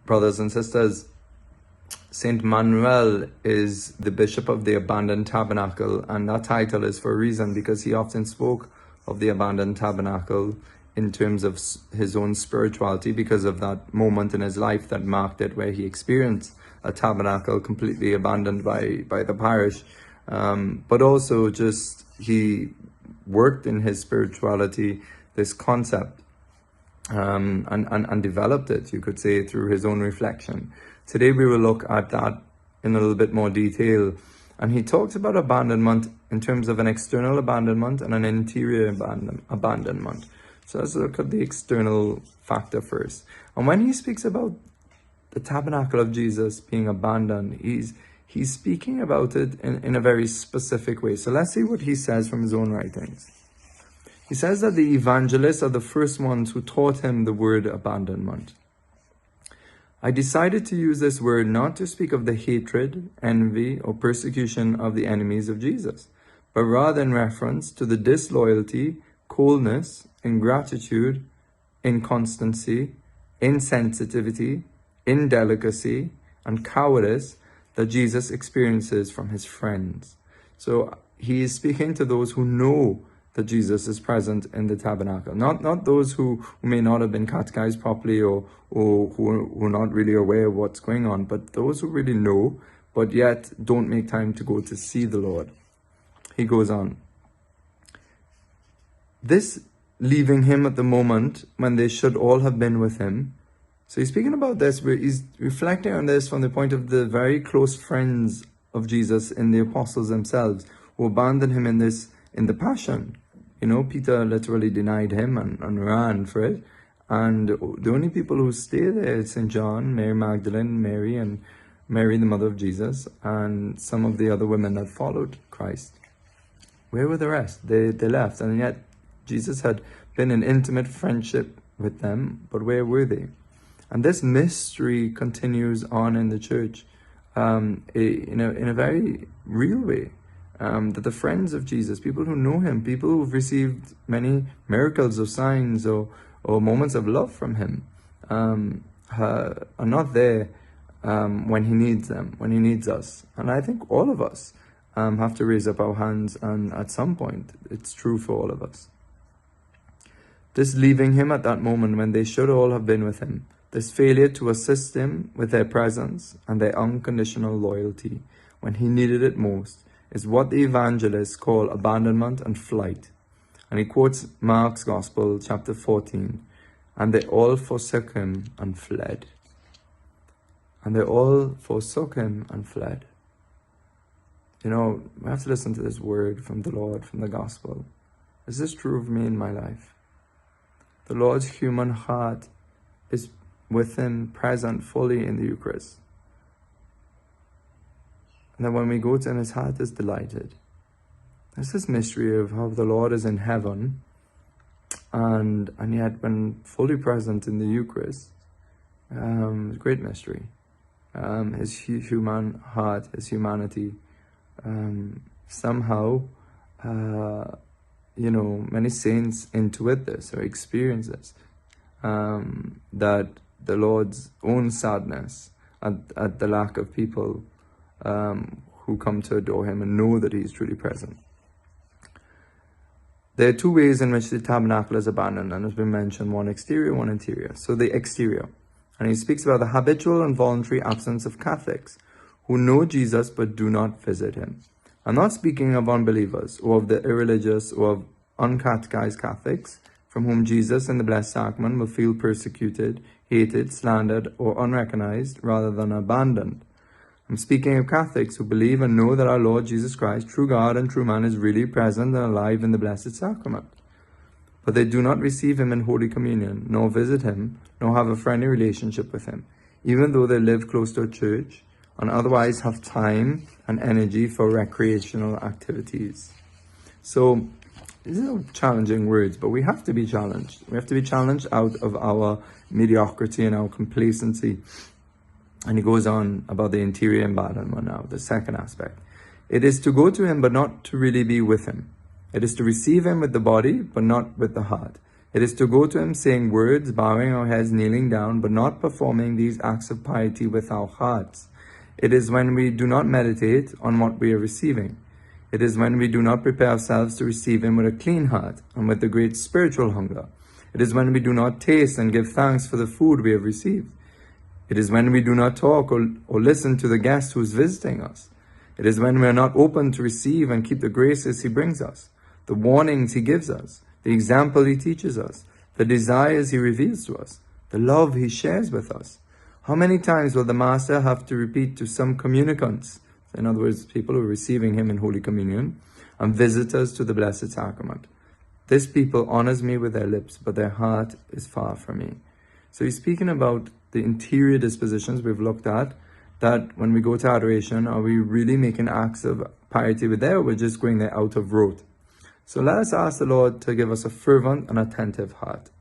Brothers and sisters, Saint Manuel is the bishop of the abandoned tabernacle, and that title is for a reason, because he often spoke of the abandoned tabernacle in terms of his own spirituality, because of that moment in his life that marked it, where he experienced a tabernacle completely abandoned by the parish. But also just he worked in his spirituality this concept and developed it, you could say, through his own reflection. Today we will look at that in a little bit more detail, and he talks about abandonment in terms of an external abandonment and an interior abandonment. So let's look at the external factor first. And when he speaks about the tabernacle of Jesus being abandoned, he's speaking about it in a very specific way. So let's see what he says from his own writings. He says that the evangelists are the first ones who taught him the word abandonment. I decided to use this word not to speak of the hatred, envy, or persecution of the enemies of Jesus, but rather in reference to the disloyalty, coldness, ingratitude, inconstancy, insensitivity, indelicacy, and cowardice that Jesus experiences from his friends. So he is speaking to those who know that Jesus is present in the tabernacle. Not those who may not have been catechized properly or who are not really aware of what's going on, but those who really know, but yet don't make time to go to see the Lord. He goes on. This leaving him at the moment when they should all have been with him. So he's speaking about this, where he's reflecting on this from the point of the very close friends of Jesus in the apostles themselves, who abandoned him in the passion. You know, Peter literally denied him and ran for it. And the only people who stay there is St. John, Mary Magdalene, Mary, and Mary, the mother of Jesus, and some of the other women that followed Christ. Where were the rest? They left, and yet Jesus had been in intimate friendship with them, but where were they? And this mystery continues on in the church in a very real way. That the friends of Jesus, people who know him, people who've received many miracles or signs or moments of love from him, are not there when he needs them, when he needs us. And I think all of us have to raise up our hands, and at some point, it's true for all of us. This leaving him at that moment when they should all have been with him, this failure to assist him with their presence and their unconditional loyalty when he needed it most, is what the evangelists call abandonment and flight. And he quotes Mark's Gospel, chapter 14, and they all forsook him and fled. And they all forsook him and fled. You know, we have to listen to this word from the Lord, from the Gospel. Is this true of me in my life? The Lord's human heart is with him, present fully in the Eucharist. And then when we go to him, his heart is delighted. There's this mystery of how the Lord is in heaven, and yet when fully present in the Eucharist, it's a great mystery. His human heart, his humanity, somehow, many saints intuit this or experience this, that the Lord's own sadness at the lack of people who come to adore him and know that he is truly present. There are two ways in which the tabernacle is abandoned, and has been mentioned, one exterior, one interior. So the exterior, and he speaks about the habitual and voluntary absence of Catholics who know Jesus but do not visit him. I'm not speaking of unbelievers or of the irreligious or of uncatechized Catholics from whom Jesus in the Blessed Sacrament will feel persecuted, hated, slandered, or unrecognized rather than abandoned. I'm speaking of Catholics who believe and know that our Lord Jesus Christ, true God and true man, is really present and alive in the Blessed Sacrament. But they do not receive him in Holy Communion, nor visit him, nor have a friendly relationship with him, even though they live close to a church and otherwise have time and energy for recreational activities. So, these are challenging words, but we have to be challenged. We have to be challenged out of our mediocrity and our complacency. And he goes on about the interior abandonment now, the second aspect. It is to go to him, but not to really be with him. It is to receive him with the body, but not with the heart. It is to go to him saying words, bowing our heads, kneeling down, but not performing these acts of piety with our hearts. It is when we do not meditate on what we are receiving. It is when we do not prepare ourselves to receive him with a clean heart and with a great spiritual hunger. It is when we do not taste and give thanks for the food we have received. It is when we do not talk or listen to the guest who is visiting us. It is when we are not open to receive and keep the graces he brings us, the warnings he gives us, the example he teaches us, the desires he reveals to us, the love he shares with us. How many times will the Master have to repeat to some communicants, in other words, people who are receiving him in Holy Communion, and visitors to the Blessed Sacrament? This people honors me with their lips, but their heart is far from me. So he's speaking about the interior dispositions we've looked at, that when we go to adoration, are we really making acts of piety with there, or we're just going there out of rote? So let us ask the Lord to give us a fervent and attentive heart.